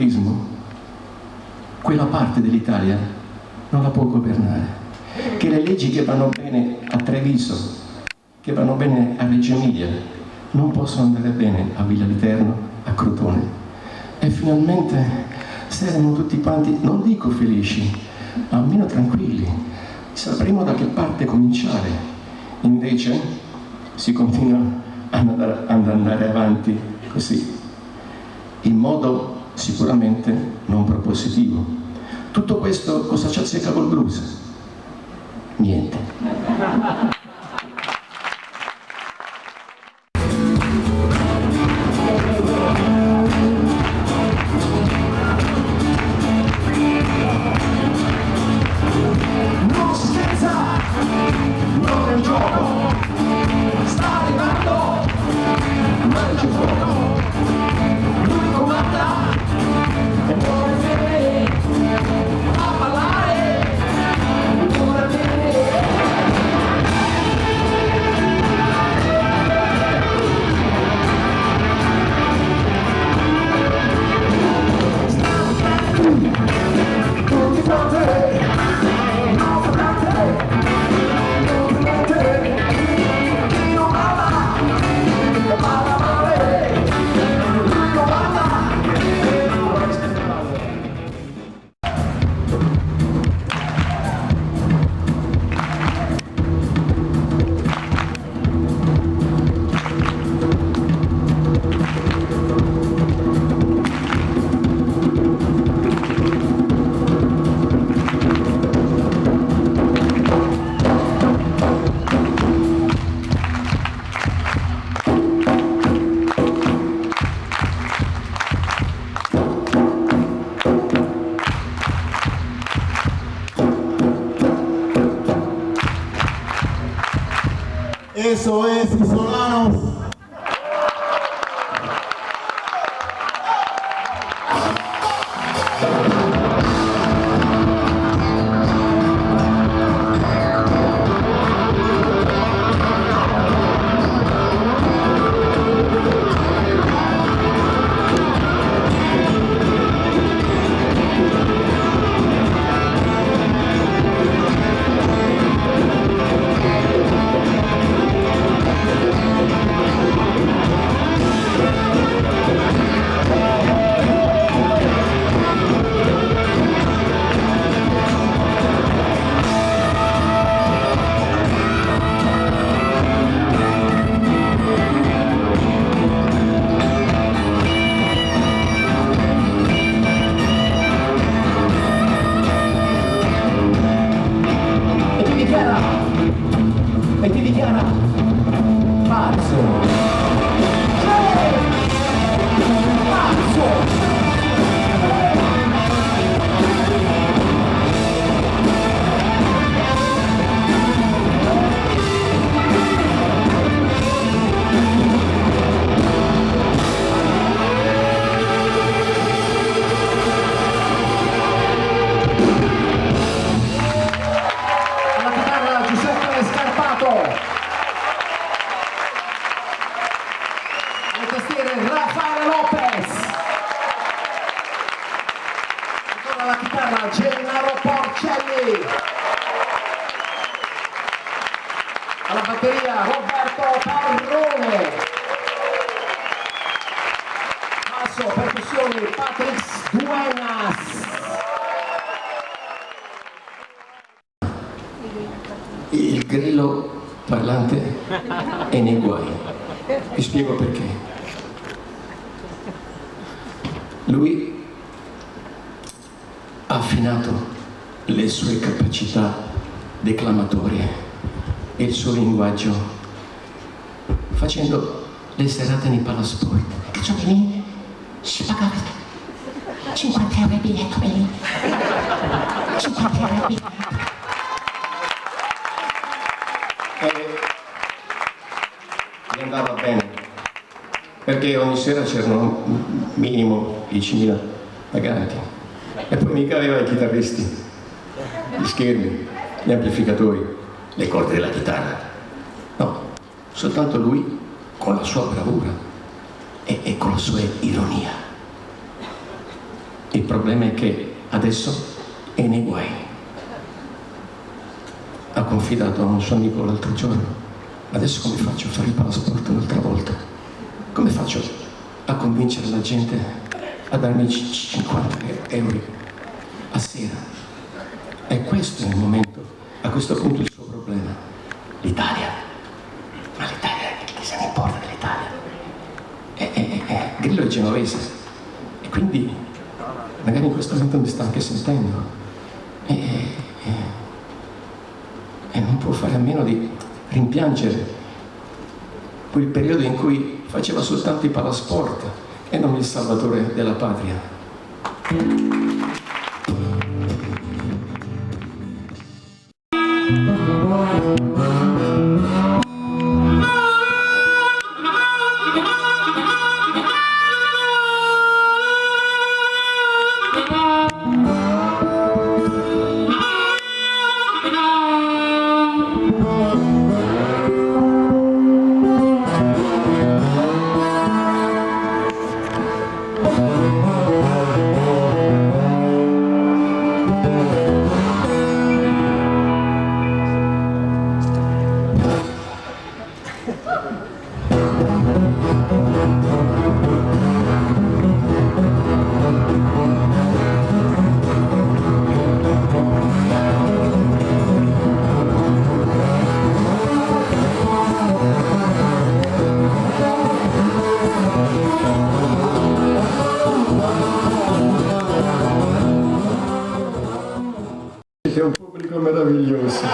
l'europeismo quella parte dell'Italia non la può governare, che le leggi che vanno bene a Treviso, che vanno bene a Reggio Emilia, non possono andare bene a Villa Viterbo, a Crotone. E finalmente saremo tutti quanti, non dico felici, ma almeno tranquilli, sapremo da che parte cominciare. Invece si continua ad andare avanti così, in modo sicuramente non propositivo. Tutto questo cosa ci azzecca col blues? Niente. Eso es, Isolanos. E ti dichiara pazzo. Pazzo! Raffaele Lopez, ancora la chitarra Gennaro Porcelli, alla batteria Roberto Parrone, basso, percussioni Patrick Duenas. Il grillo parlante è nei guai, vi spiego perché. Lui ha affinato le sue capacità declamatorie e il suo linguaggio facendo le serate nei palasport. Cacciolini, si paga 50 euro il biglietto, belli. 50 euro il biglietto. E andava bene, perché ogni sera c'erano minimo 10.000 paganti e poi mica aveva i chitarristi, gli schermi, gli amplificatori, le corde della chitarra. No, soltanto lui con la sua bravura e con la sua ironia. Il problema è che adesso è nei guai. Ha confidato a un suo amico l'altro giorno: adesso come faccio a fare il passaporto un'altra volta? Come faccio a convincere la gente a darmi 50 euro a sera? E questo è il momento, a questo punto il suo problema. L'Italia. Ma l'Italia, che se ne importa dell'Italia? Grillo è genovese e quindi magari in questo momento mi sta anche sentendo e non può fare a meno di rimpiangere quel periodo in cui faceva soltanto i palasport e non il salvatore della patria. È un pubblico meraviglioso.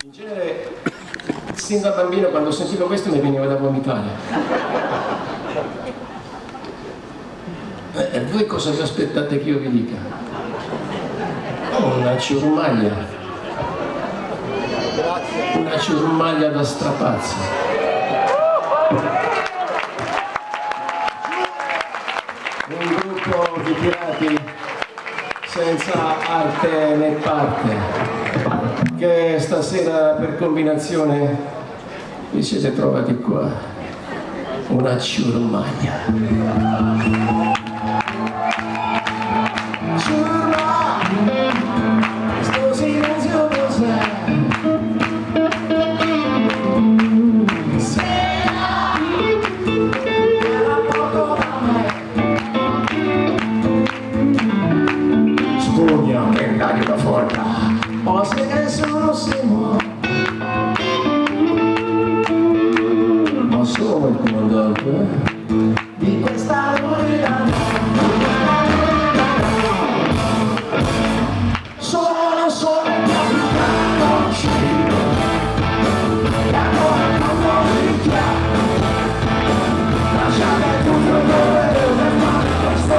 In genere, sin da bambino, quando sentivo questo mi veniva da vomitare. E voi cosa vi aspettate che io vi dica? Una ciurmaglia. Una ciurmaglia da strapazzo. Un gruppo di pirati senza arte né parte, che stasera per combinazione vi siete trovati qua. Una ciurmaglia. Ciurmaglia, sto silenzio cos'è? Era poco da me. Spugna per dargli una forza, o se nessuno si muove. Ma sono il comandante di questa unità. Sono il capitano uscito, e ancora non mi chiamo. Lasciate tutto dove deve fare questo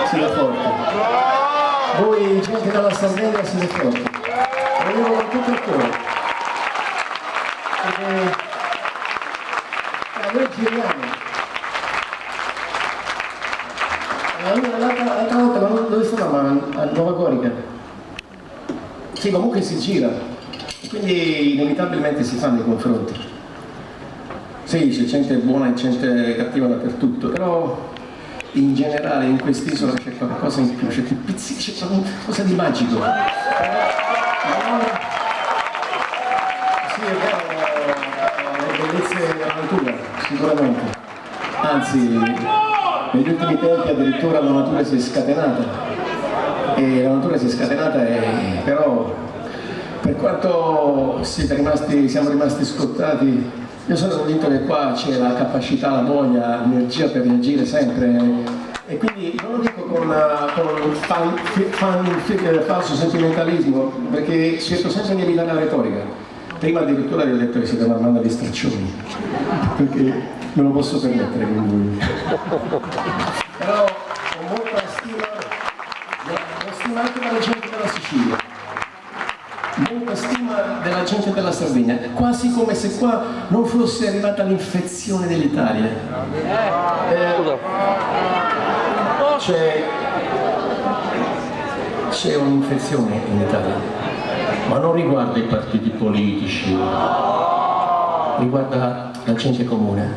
siete forti. Voi gente dalla Sardegna siete forti. Lo dico con tutto il cuore. Perché noi giriamo. L'altra volta dove stavamo? A Nuova Gorica. Sì, comunque si gira. Quindi inevitabilmente si fanno i confronti. Sì, c'è gente buona e gente cattiva dappertutto, però in generale in quest'isola c'è qualcosa in più, c'è qualcosa di magico. Grazie alla natura, sicuramente. Anzi, negli ultimi tempi addirittura la natura si è scatenata. E la natura si è scatenata, però per quanto siamo rimasti scottati, io sono convinto che qua c'è la capacità, la voglia, l'energia per reagire sempre. E quindi non lo dico con falso sentimentalismo, perché cerco sempre di evitare la retorica. Prima addirittura vi ho detto che siete una banda di straccioni, perché me lo posso permettere con voi. Però ho molta stima anche della gente della Sicilia, molta stima della gente della Sardegna, quasi come se qua non fosse arrivata l'infezione dell'Italia. C'è un'infezione in Italia, ma non riguarda i partiti politici, riguarda la gente comune.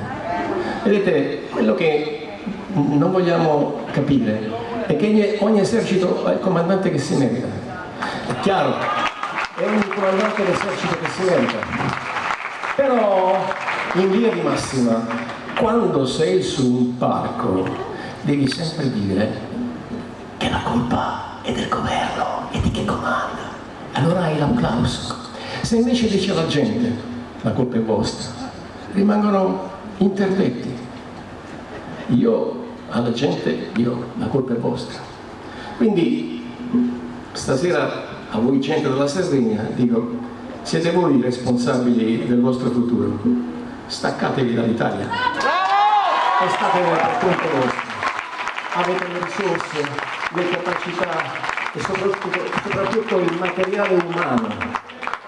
Vedete, quello che non vogliamo capire è che ogni esercito ha il comandante che si merita. È chiaro, è ogni comandante dell'esercito che si merita. Però, in via di massima, quando sei su un palco, devi sempre dire che la colpa è del governo e di chi comanda. Allora hai l'applauso. Se invece dice alla gente la colpa è vostra, rimangono interdetti. Io alla gente dico la colpa è vostra. Quindi stasera a voi gente della Sardegna dico siete voi i responsabili del vostro futuro. Staccatevi dall'Italia e state per conto vostro. Avete le risorse, le capacità e soprattutto il materiale umano,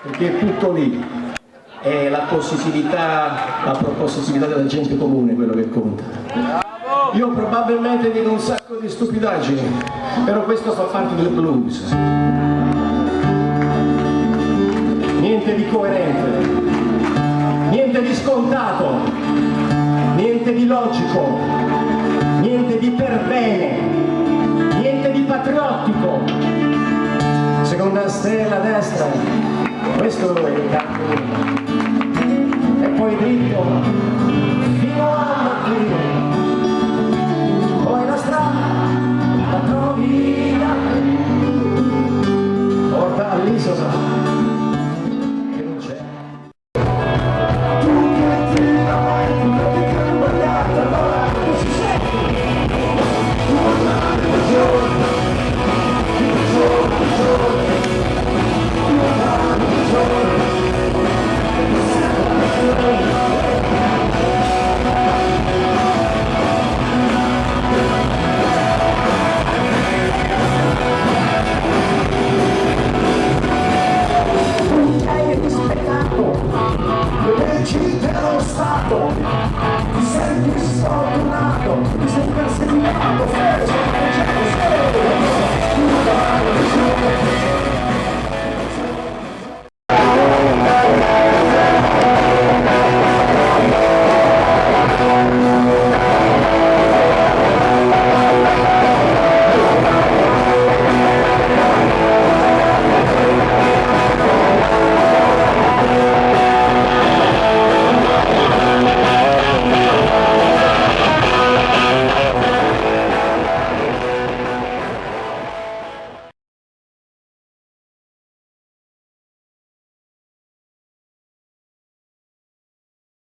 perché è tutto lì, è la positività, la propositività della gente comune quello che conta. Io probabilmente dico un sacco di stupidaggini, però questo fa parte del blues. Niente di coerente, niente di scontato, niente di logico, niente di per bene, niente di patriottico. Seconda stella a destra, questo è il cammino. E poi dritto fino al mattino. Poi la strada la trovi da te. Porta all'isola. Dello Stato, ti senti